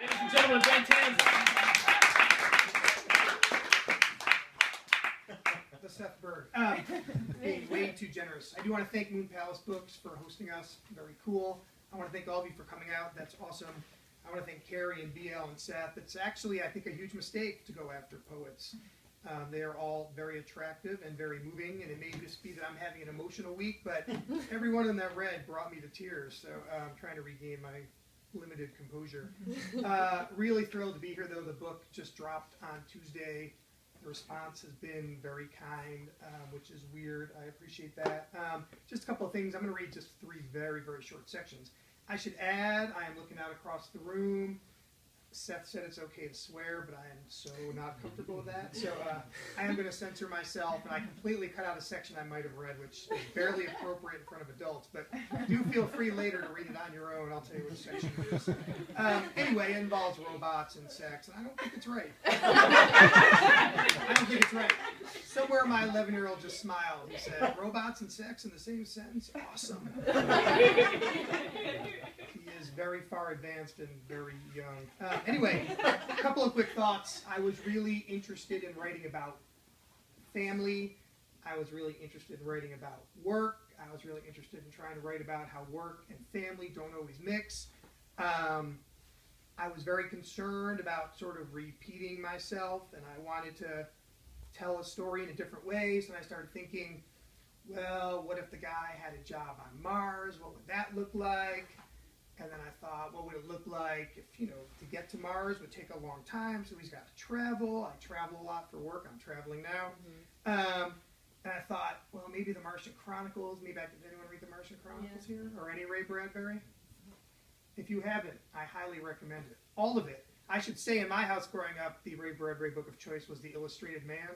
Ladies and gentlemen, Ben Tanzer. The Seth Berg. Being way too generous. I do want to thank Moon Palace Books for hosting us. Very cool. I want to thank all of you for coming out. That's awesome. I want to thank Carrie and BL and Seth. It's actually, I think, a huge mistake to go after poets. They are all very attractive and very moving, and it may just be that I'm having an emotional week, but every one of them that read brought me to tears, so I'm trying to regain my limited composure. Really thrilled to be here, though. The book just dropped on Tuesday. The response has been very kind, which is weird. I appreciate that. Just a couple of things. I'm going to read just 3 very, very short sections. I should add, I am looking out across the room. Seth said it's okay to swear, but I am so not comfortable with that. So I am going to censor myself, and I completely cut out a section I might have read, which is barely appropriate in front of adults. But do feel free later to read it on your own. I'll tell you which section it is. Anyway, it involves robots and sex, and I don't think it's right. I don't think it's right. Somewhere my 11-year-old just smiled. He said, "Robots and sex in the same sentence? Awesome." He is very far advanced and very young. Anyway, a couple of quick thoughts. I was really interested in writing about family. I was really interested in writing about work. I was really interested in trying to write about how work and family don't always mix. I was very concerned about sort of repeating myself, and I wanted to tell a story in a different way. So I started thinking, well, what if the guy had a job on Mars? What would that look like? And then I thought, what would it look like if, to get to Mars would take a long time, so he's got to travel. I travel a lot for work. I'm traveling now. And I thought, well, maybe the Martian Chronicles. Did anyone read the Martian Chronicles here? Or any Ray Bradbury? If you haven't, I highly recommend it. All of it. I should say in my house growing up, the Ray Bradbury book of choice was The Illustrated Man,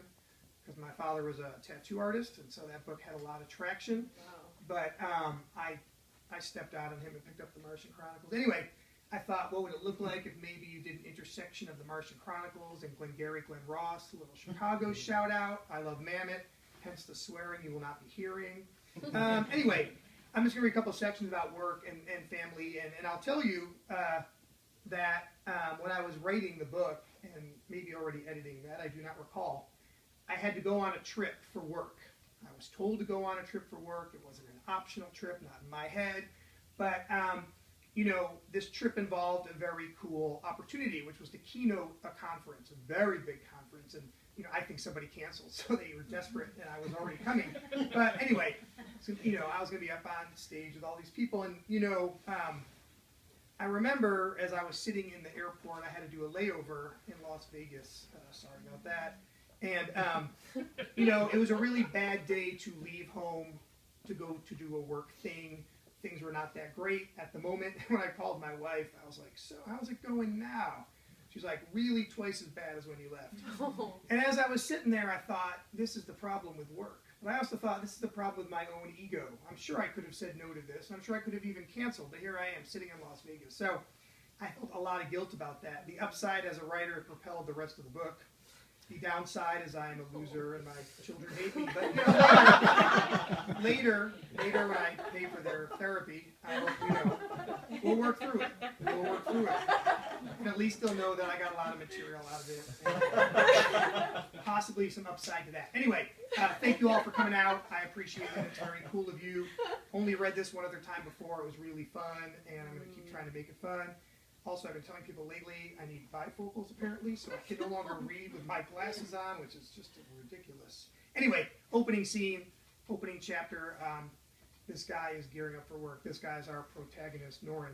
because my father was a tattoo artist, and so that book had a lot of traction. Wow. But I stepped out on him and picked up the Martian Chronicles. Anyway, I thought, what would it look like if maybe you did an intersection of the Martian Chronicles and Glengarry Glen Ross, a little Chicago shout out. I love Mammoth, hence the swearing you will not be hearing. Anyway, I'm just going to read a couple of sections about work and family, and I'll tell you that when I was writing the book, and maybe already editing that, I do not recall, I had to go on a trip for work. I was told to go on a trip for work. It wasn't an optional trip, not in my head. But, this trip involved a very cool opportunity, which was to keynote a conference, a very big conference. And, I think somebody canceled, so they were desperate, and I was already coming. But anyway, so, I was going to be up on stage with all these people. And, I remember as I was sitting in the airport, I had to do a layover in Las Vegas. Sorry about that. And, it was a really bad day to leave home to go to do a work thing. Things were not that great at the moment. When I called my wife, I was like, so how's it going now? She's like, really twice as bad as when you left. Oh. And as I was sitting there, I thought, this is the problem with work. But I also thought, this is the problem with my own ego. I'm sure I could have said no to this. I'm sure I could have even canceled, but here I am sitting in Las Vegas. So I felt a lot of guilt about that. The upside as a writer propelled the rest of the book. The downside is I am a loser and my children hate me. But later when I pay for their therapy, I hope we'll work through it. We'll work through it. And at least they'll know that I got a lot of material out of it. And possibly some upside to that. Anyway, thank you all for coming out. I appreciate it. It's very cool of you. Only read this one other time before. It was really fun, and I'm going to keep trying to make it fun. Also, I've been telling people lately I need bifocals, apparently, so I can no longer read with my glasses on, which is just ridiculous. Anyway, opening scene, opening chapter. This guy is gearing up for work. This guy is our protagonist, Norin.